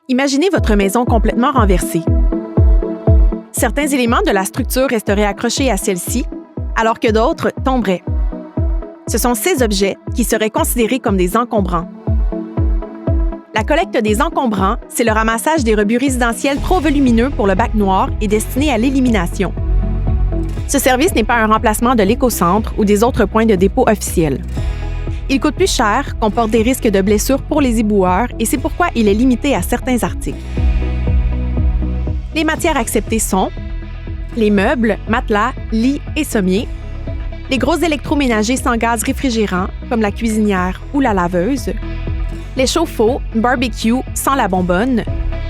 Imaginez votre maison complètement renversée. Certains éléments de la structure resteraient accrochés à celle-ci, alors que d'autres tomberaient. Ce sont ces objets qui seraient considérés comme des encombrants. La collecte des encombrants, c'est le ramassage des rebuts résidentiels trop volumineux pour le bac noir et destinés à l'élimination. Ce service n'est pas un remplacement de l'écocentre ou des autres points de dépôt officiels. Il coûte plus cher, comporte des risques de blessures pour les éboueurs et c'est pourquoi il est limité à certains articles. Les matières acceptées sont les meubles, matelas, lits et sommiers, les gros électroménagers sans gaz réfrigérant, comme la cuisinière ou la laveuse, les chauffe-eau, barbecue sans la bonbonne,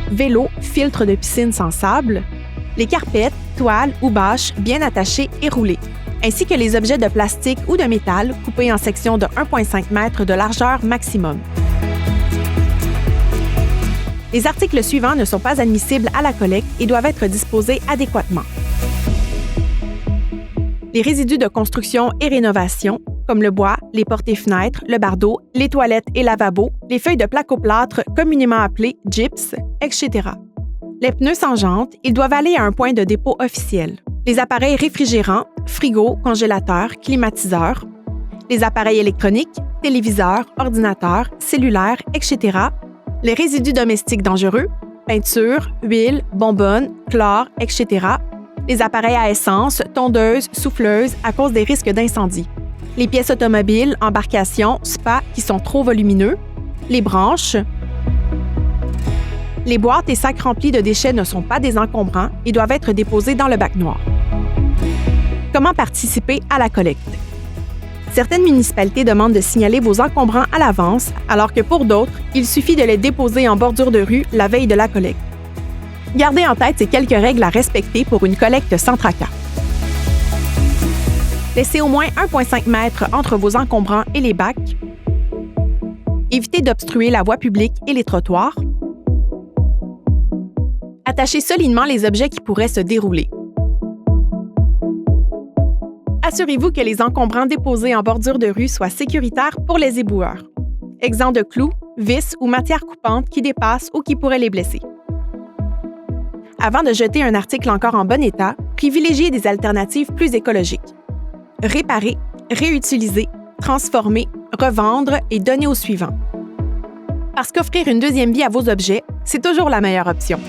vélos, filtres de piscine sans sable, les carpettes, toiles ou bâches bien attachées et roulées, ainsi que les objets de plastique ou de métal coupés en sections de 1,5 m de largeur maximum. Les articles suivants ne sont pas admissibles à la collecte et doivent être disposés adéquatement. Les résidus de construction et rénovation, comme le bois, les portes et fenêtres, le bardeau, les toilettes et lavabos, les feuilles de placo-plâtre communément appelées gyps, etc. Les pneus sans jantes, ils doivent aller à un point de dépôt officiel. Les appareils réfrigérants, frigos, congélateurs, climatiseurs, les appareils électroniques, téléviseurs, ordinateurs, cellulaires, etc. Les résidus domestiques dangereux, peinture, huile, bonbonnes, chlore, etc. Les appareils à essence, tondeuses, souffleuses à cause des risques d'incendie. Les pièces automobiles, embarcations, spas qui sont trop volumineux, les branches. Les boîtes et sacs remplis de déchets ne sont pas des encombrants et doivent être déposés dans le bac noir. Comment participer à la collecte? Certaines municipalités demandent de signaler vos encombrants à l'avance, alors que pour d'autres, il suffit de les déposer en bordure de rue la veille de la collecte. Gardez en tête ces quelques règles à respecter pour une collecte sans tracas. Laissez au moins 1,5 m entre vos encombrants et les bacs. Évitez d'obstruer la voie publique et les trottoirs. Attachez solidement les objets qui pourraient se dérouler. Assurez-vous que les encombrants déposés en bordure de rue soient sécuritaires pour les éboueurs, exempts de clous, vis ou matières coupantes qui dépassent ou qui pourraient les blesser. Avant de jeter un article encore en bon état, privilégiez des alternatives plus écologiques. Réparer, réutiliser, transformer, revendre et donner au suivant. Parce qu'offrir une deuxième vie à vos objets, c'est toujours la meilleure option.